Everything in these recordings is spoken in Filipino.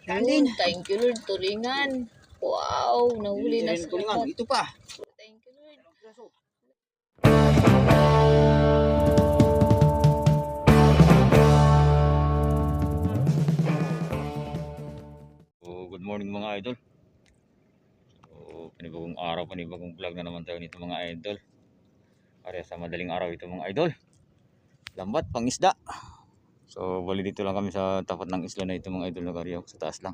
Alin? Thank you Lord, turingan. Wow, nahuli na sa Tulingan. lahat. Ito pa. Thank you Lord. Good morning mga idol. Panibagong araw, panibagong vlog na naman tayo nito mga idol. Kaya sa madaling araw ito mga idol. Lambat, pangisda. So bali dito lang kami sa tapat ng isla na ito mga idol, nagariyaw sa taas lang.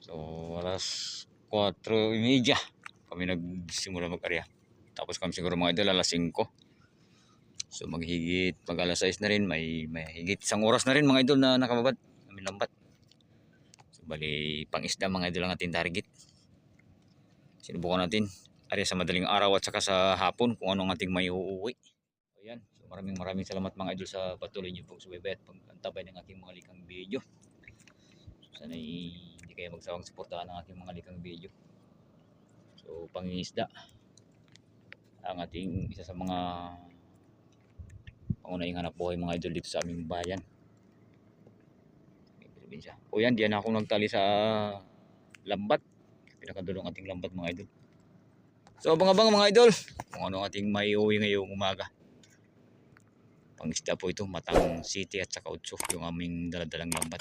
So alas 4:30 kami nagsimula mag-arya. Tapos kami siguro mga idol alas 5. So mag alas 6 na rin, may higit isang oras na rin mga idol na nakababad kami lambat. So bali pangisda mga idol ang ating target. Sinubukan natin ari sa madaling araw at saka sa hapon kung anong ating may uuwi. Ayan, so maraming salamat mga idol sa patuloy niyo pong subaybay at pag-antabay ng aking mga likang video. So, sana hindi kayo magsawang suportahan ng aking mga likang video. So pangingisda ang ating isa sa mga pangunahing hanap buhay mga idol dito sa aming bayan. O yan, diyan ako nagtali sa lambat. Pinakadulong ating lambat mga idol. So abang-abang mga idol kung ano ating may uwi ngayong umaga. Pangisda po ito, Matang City at saka Utso yung aming daladalang lambat.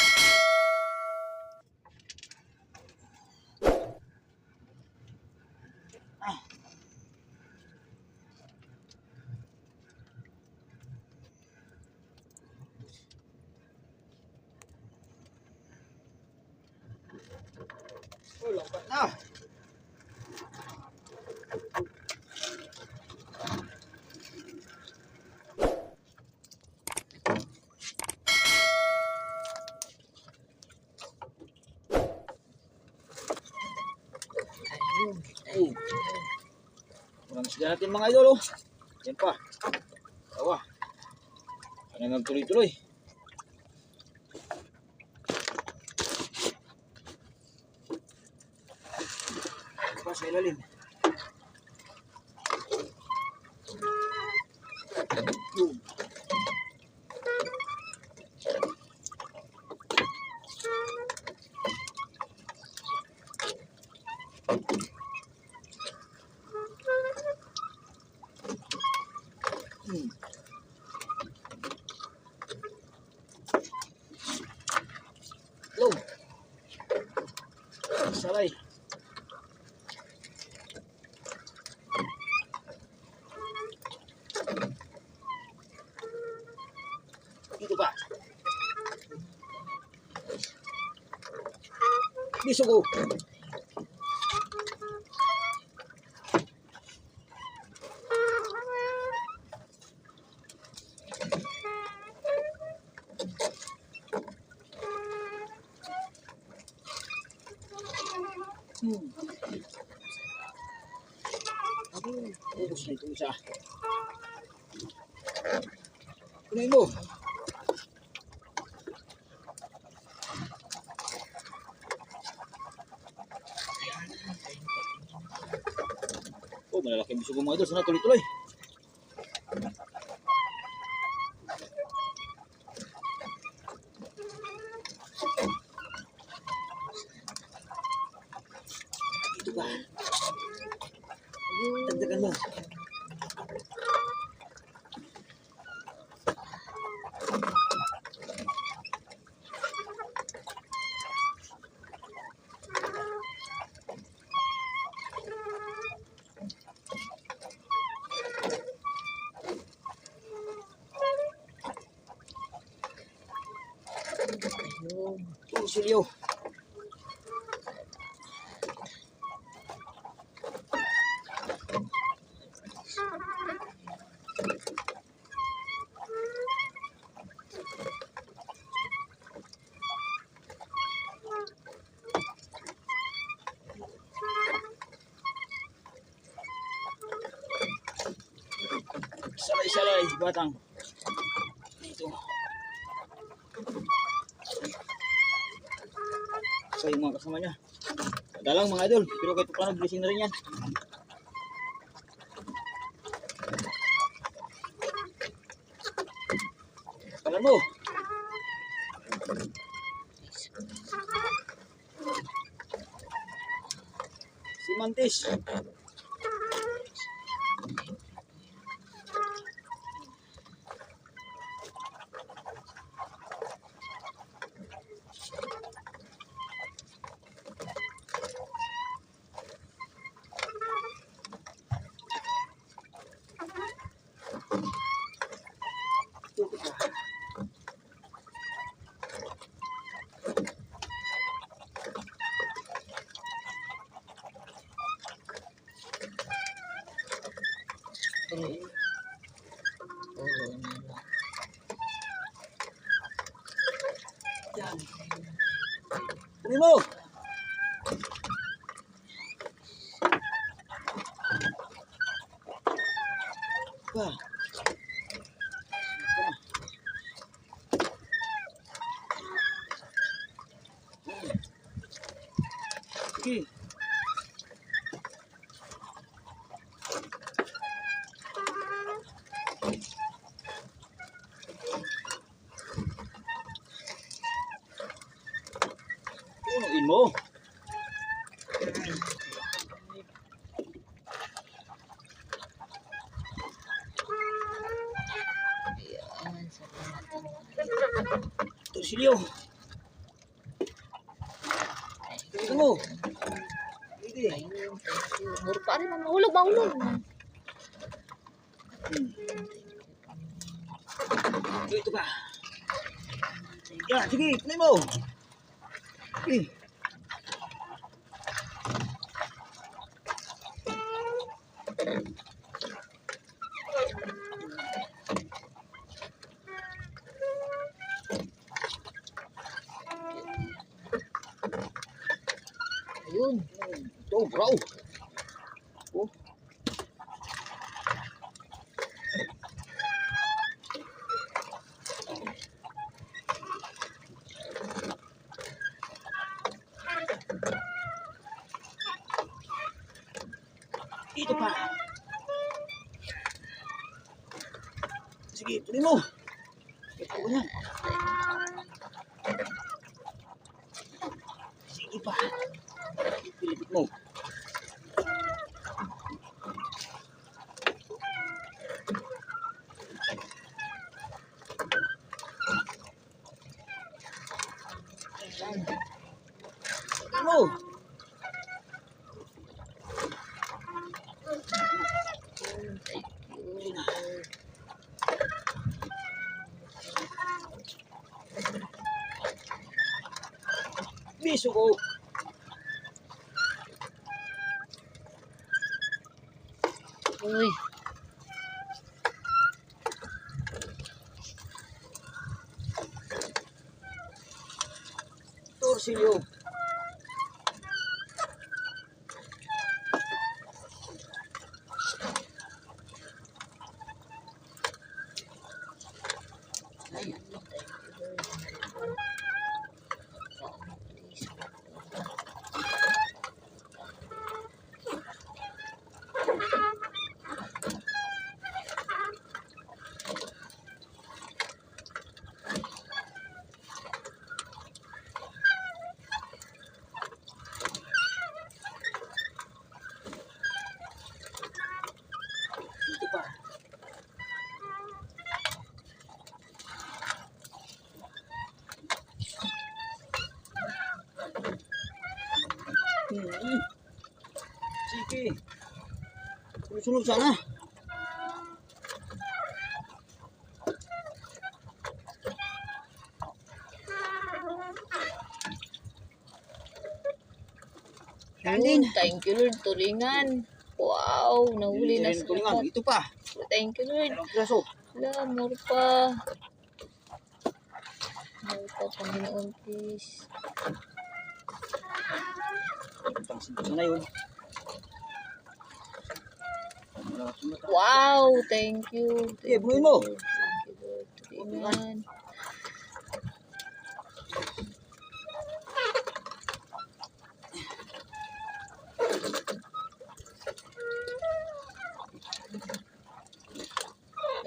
Oh, lambat na. Oh. Kurang isda natin mga idol oh. Yan pa. Tawa. Ano nagtuloy-tuloy. Pa sa ilalim. Low. Salay. Dito ba? Bisugo. Ubus na itong isa. Kunain mo. Oh, malalaking bisugo mga idol. Sana tuloy-tuloy. Dito ba? Dagdagan mo. Oh, silyo. Salay-salay, batang. Ito. So yung mga kasama niya. Dalang mga idol, pero kahit paano blessing na rin yan. Kalan mo. Si Mantis. Kunin mo. Pa. Sige. Punuin mo. Torsilyo. Ito mo. Hindi. Muro pa rin, mahulog, mahulog. Ito pa. Yan, sige, punuin mo. Sige. Ayun. Ito, bro. Oh. Ito pa. Sige, tuloy mo. Ito ko yan. Sige pa. Pilipit mo. Ano? Biso ko. Uy. Torsilyo. Ito pa. Sige. Sunod sana. Yan din. Thank you, Lord. Tulingan. Wow, nahuli na sa Tulingan. lahat. Ito pa. Thank you, Lord. Dalawang piraso. Wala, more pa. More pa, Panginoon, please. Pang-simple na yun. Wow, thank you. Sige, bunuin mo. Thank you, Lord. Tulingan.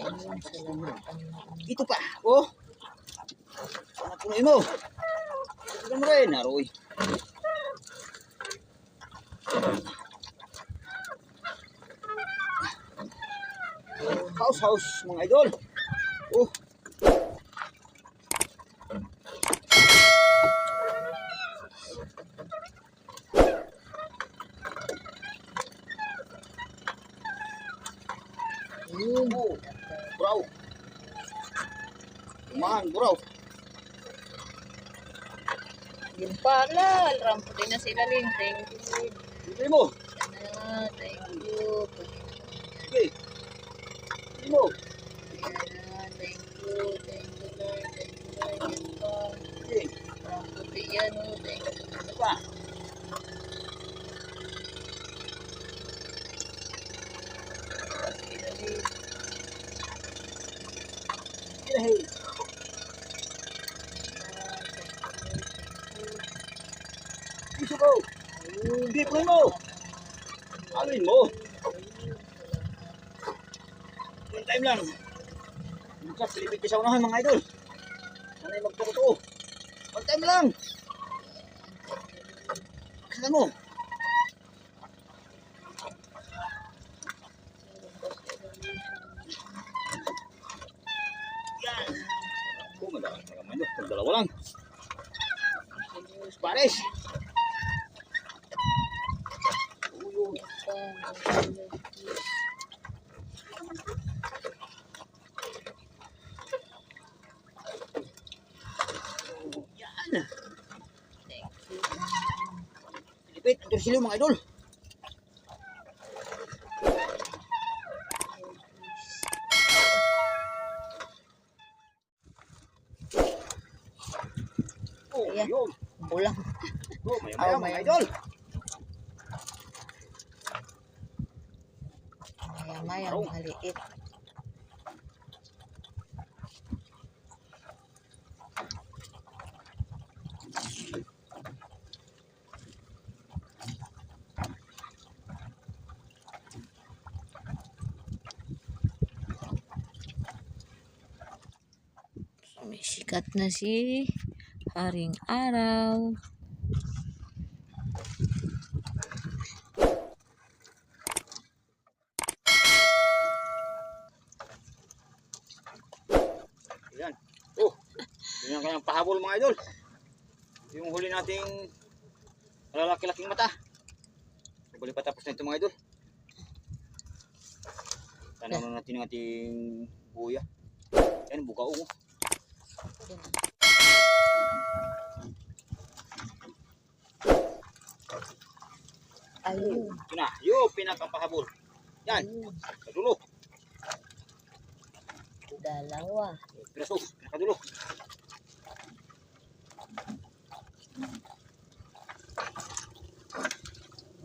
Ayun, salamat, Panginoon. Ito pa. Oh. Ano punuin mo? Tignan mo rin, Aroy. House, mga idol. Oh. Oh, buraw. Kumahan, buraw. Yun pala. Ramputin na sila rin. Thank you. Bibili mo. Thank you. Sige. Bibili mo. Thank you. Thank you, Lord. Thank you, Lord. Yun pa. Sige. Ramputin yan, oh. Thank you. Ano pa? Sila rin. Hey. Piso ko. Hindi po mo. Alin mo. One time lang. Bukas, pilipit ka sa unahan mga idol. Sana'y magtuko-tuko. One time lang. Kasana mo. Yan. Oh, madami na naman yun. Dalawa lang. Pares. Yan. Pilipit, ito sila mga idol. Oh, Ayan. yun. Bulang. Oh, maya-maya mga idol. Maya-maya, maliit. Sumisikat na si Haring Araw. Ayan. Oh, yun ang kanyang pahabol mga idol. Yung huli nating malalaki-laking mata. Bali pa tapos na ito mga idol. Tanaw na natin yung ating buya. Ayan, bukaong. Ayun. Yun na, yung pinakapahabol. Yan, sa dulo. Dalawa. Piraso, pinakadulo.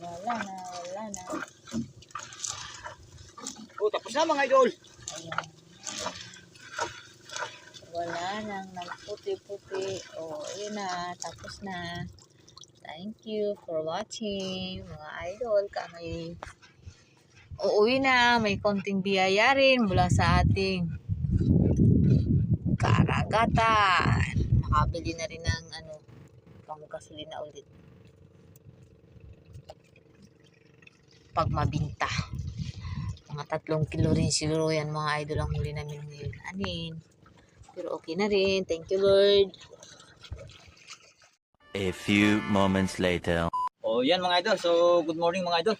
Wala na. Oh, tapos na mga idol. Ayan. Wala nang puti-puti. O, yun na. Tapos na. Thank you for watching, mga idol. Kami uuwi na. May konting biyaya rin mula sa ating karagatan. Makabili na rin ng panggasolina ulit. Pag mabinta. Mga 3 kilo rin siguro yan mga idol ang huli namin ngayon. Anin. Pero okay na rin. Thank you, Lord. A few moments later. Oh, yan mga idol. So, good morning mga idol.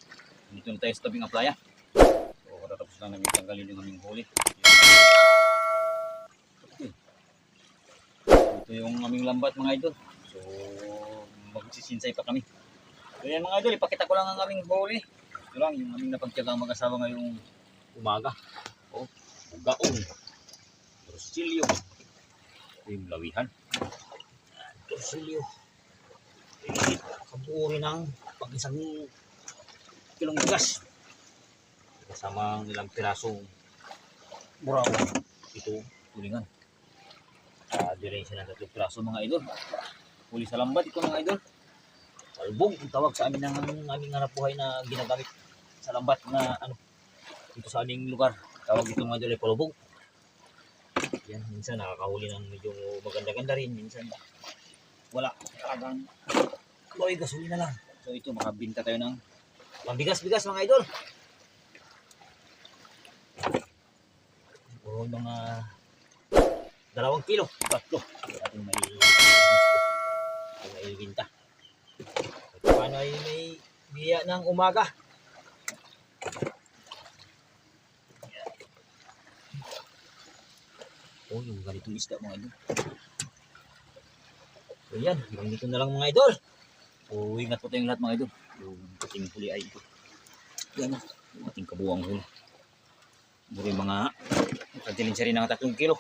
Dito na tayo sa tabing playa. So, katatapos lang namin tanggalin yung aming huli. Ito yung aming lambat mga idol. So, magsisinsay pa kami. So, yan mga idol. Ipakita ko lang ang aming huli. Ito lang yung aming napagtiyagang mag-asawa ngayong umaga. Oh, bugaong. Torsilyo. Ito yung lawihan. Torsilyo. Kabuo rin ng pag-isang kilong bigas. Kasama ang ilang pirasong buraw. Ito, tulingan. Diretso ng 3 piraso mga idol. Huli sa lambat ito mga idol. Palbong ang tawag sa amin ng aming hanap buhay na ginagamit sa lambat na dito sa aming lugar. Tawag ito mga idol ay palbong. Yan, minsan nakakahuli ng medyo maganda-ganda rin. Minsan wala talagang boy gasolina lang. So ito makabinta tayo ng pambigas-bigas mga idol. Siguro mga 2 kilo, 3 ating may binta. Ito paano ay may biya ng umaga. Oh, yung ganitong isda mga idol. So yan, hanggang dito na lang mga idol. So ingat po tayong lahat mga idol. Yung ating huli ay ito. Yan o, yung ating kabuang huli. Muli mga, nagkatilin siya rin ng 3 kilo.